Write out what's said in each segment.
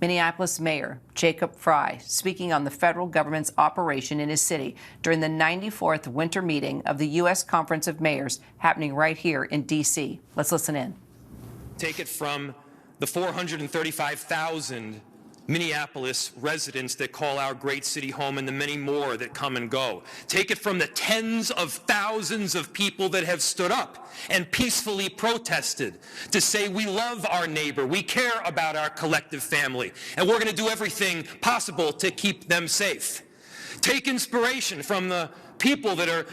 Minneapolis Mayor Jacob Frey speaking on the federal government's operation in his city during the 94th winter meeting of the U.S. Conference of Mayors happening right here in D.C. Let's listen in. Take it from the 435,000 Minneapolis residents that call our great city home and the many more that come and go. Take it from the tens of thousands of people that have stood up and peacefully protested to say we love our neighbor, we care about our collective family, and we're going to do everything possible to keep them safe. Take inspiration from the people that are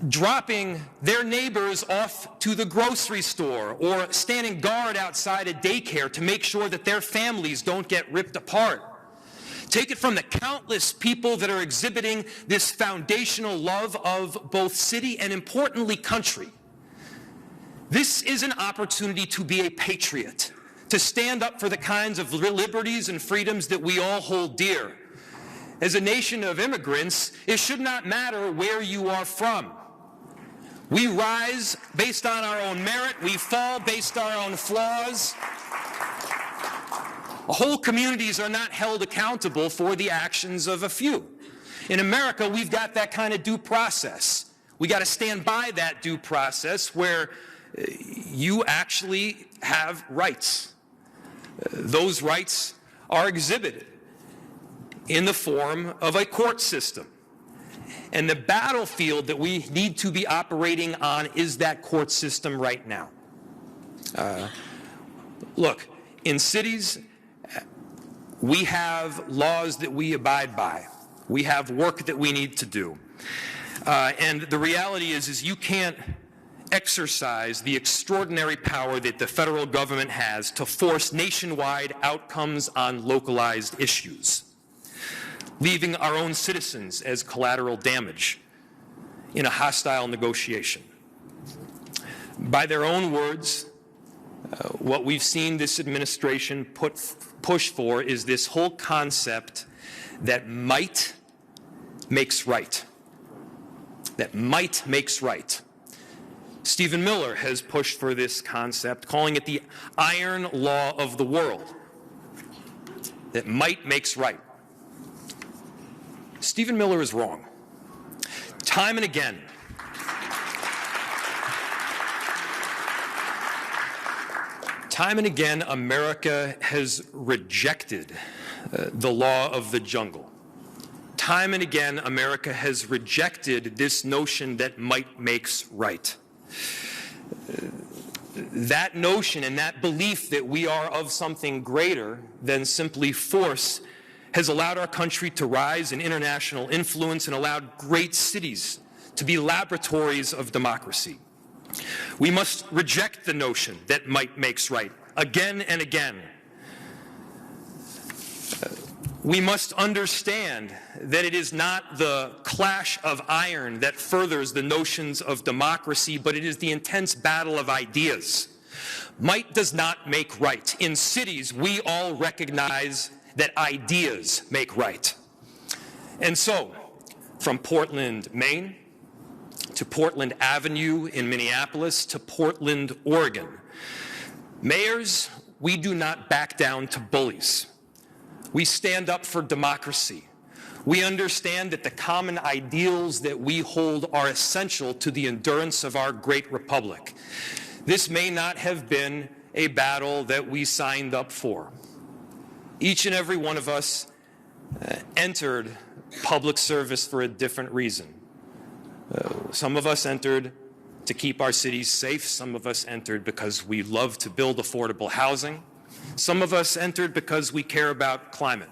dropping their neighbors off to the grocery store or standing guard outside a daycare to make sure that their families don't get ripped apart. Take it from the countless people that are exhibiting this foundational love of both city and, importantly, country. This is an opportunity to be a patriot, to stand up for the kinds of liberties and freedoms that we all hold dear. As a nation of immigrants, it should not matter where you are from. We rise based on our own merit. We fall based on our own flaws. Whole communities are not held accountable for the actions of a few. In America, we've got that kind of due process. We got to stand by that due process where you actually have rights. Those rights are exhibited in the form of a court system. And the battlefield that we need to be operating on is that court system right now. Look, in cities, we have laws that we abide by. We have work that we need to do. And the reality is you can't exercise the extraordinary power that the federal government has to force nationwide outcomes on localized issues, leaving our own citizens as collateral damage in a hostile negotiation. By their own words, what we've seen this administration push for is this whole concept that might makes right. That might makes right. Stephen Miller has pushed for this concept, calling it the iron law of the world. That might makes right. Stephen Miller is wrong. Time and again, America has rejected the law of the jungle. Time and again, America has rejected this notion that might makes right. That notion and that belief that we are of something greater than simply force has allowed our country to rise in international influence and allowed great cities to be laboratories of democracy. We must reject the notion that might makes right again and again. We must understand that it is not the clash of iron that furthers the notions of democracy, but it is the intense battle of ideas. Might does not make right. In cities, we all recognize that ideas make right. And so, from Portland, Maine, to Portland Avenue in Minneapolis, to Portland, Oregon, mayors, we do not back down to bullies. We stand up for democracy. We understand that the common ideals that we hold are essential to the endurance of our great republic. This may not have been a battle that we signed up for. Each and every one of us entered public service for a different reason. Some of us entered to keep our cities safe. Some of us entered because we love to build affordable housing. Some of us entered because we care about climate.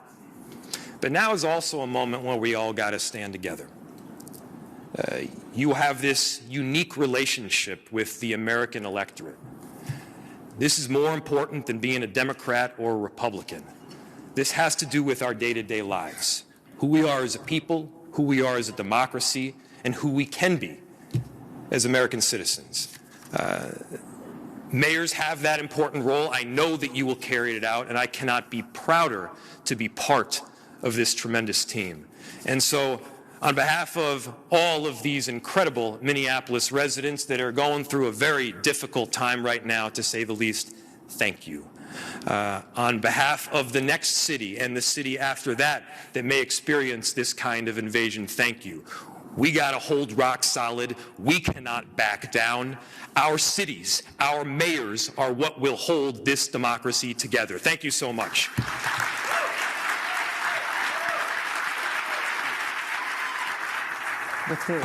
But now is also a moment where we all got to stand together. You have this unique relationship with the American electorate. This is more important than being a Democrat or a Republican. This has to do with our day-to-day lives, who we are as a people, who we are as a democracy, and who we can be as American citizens. Mayors have that important role. I know that you will carry it out, and I cannot be prouder to be part of this tremendous team. And so, on behalf of all of these incredible Minneapolis residents that are going through a very difficult time right now, to say the least, thank you. on behalf of the next city and the city after that that may experience this kind of invasion, thank you. We got to hold rock solid. We cannot back down. Our cities, our mayors are what will hold this democracy together. Thank you so much. With who?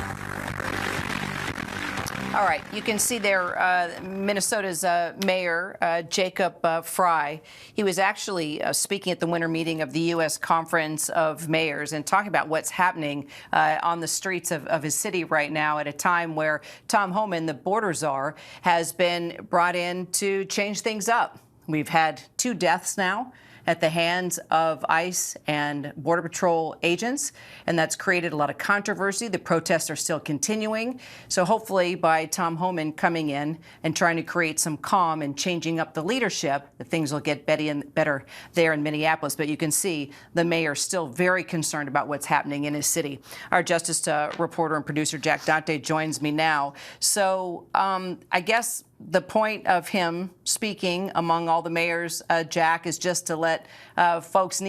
All right, you can see there Minnesota's mayor, Jacob Frey. He was actually speaking at the winter meeting of the U.S. Conference of Mayors and talking about what's happening on the streets of his city right now at a time where Tom Homan, the border czar, has been brought in to change things up. We've had 2 deaths now at the hands of ICE and Border Patrol agents, and that's created a lot of controversy. The protests are still continuing. So hopefully by Tom Homan coming in and trying to create some calm and changing up the leadership, that things will get better there in Minneapolis. But you can see the mayor still very concerned about what's happening in his city. Our Justice reporter and producer Jack Dante joins me now. So I guess the point of him speaking among all the mayors, Jack, is just to let folks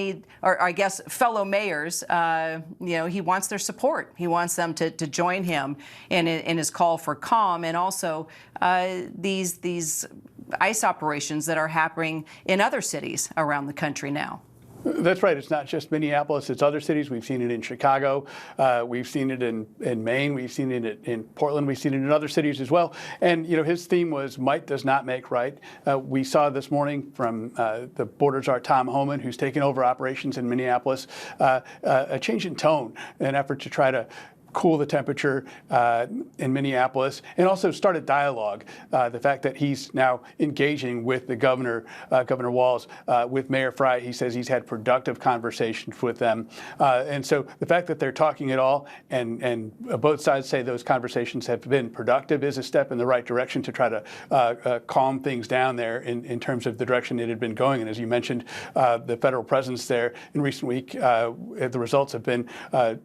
fellow mayors, he wants their support. He wants them to join him in his call for calm, and also these ICE operations that are happening in other cities around the country now. That's right. It's not just Minneapolis. It's other cities. We've seen it in Chicago. We've seen it in Maine. We've seen it in Portland. We've seen it in other cities as well. And, his theme was might does not make right. We saw this morning from the border czar Tom Homan, who's taken over operations in Minneapolis, a change in tone, an effort to try to cool the temperature in Minneapolis, and also start a dialogue. The fact that he's now engaging with the governor, Governor Walz, with Mayor Frey, he says he's had productive conversations with them. And so the fact that they're talking at all and both sides say those conversations have been productive is a step in the right direction to try to calm things down there in terms of the direction it had been going. And as you mentioned, the federal presence there in recent week, the results have been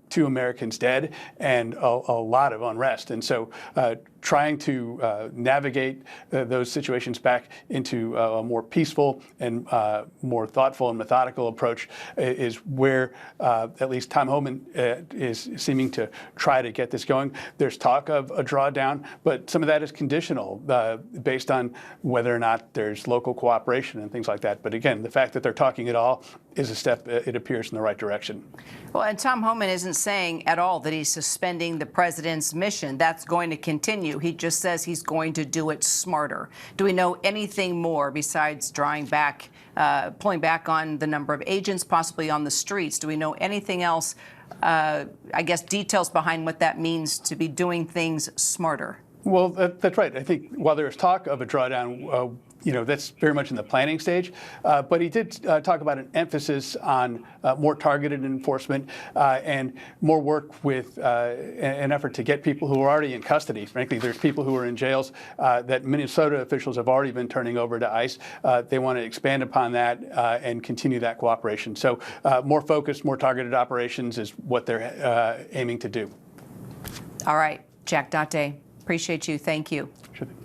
2 Americans dead and a lot of unrest. And so trying to navigate those situations back into a more peaceful and more thoughtful and methodical approach is where at least Tom Homan is seeming to try to get this going. There's talk of a drawdown, but some of that is conditional based on whether or not there's local cooperation and things like that. But again, the fact that they're talking at all is a step, it appears, in the right direction. Well, and Tom Homan isn't saying at all that he's suspending the president's mission. That's going to continue. He just says he's going to do it smarter. Do we know anything more besides pulling back on the number of agents, possibly on the streets? Do we know anything else, details behind what that means to be doing things smarter? Well, that's right. I think while there's talk of a drawdown, that's very much in the planning stage. But he did talk about an emphasis on more targeted enforcement and more work with an effort to get people who are already in custody. Frankly, there's people who are in jails that Minnesota officials have already been turning over to ICE. They want to expand upon that and continue that cooperation. So more focused, more targeted operations is what they're aiming to do. All right. Jack Dante, appreciate you. Thank you. Sure thing.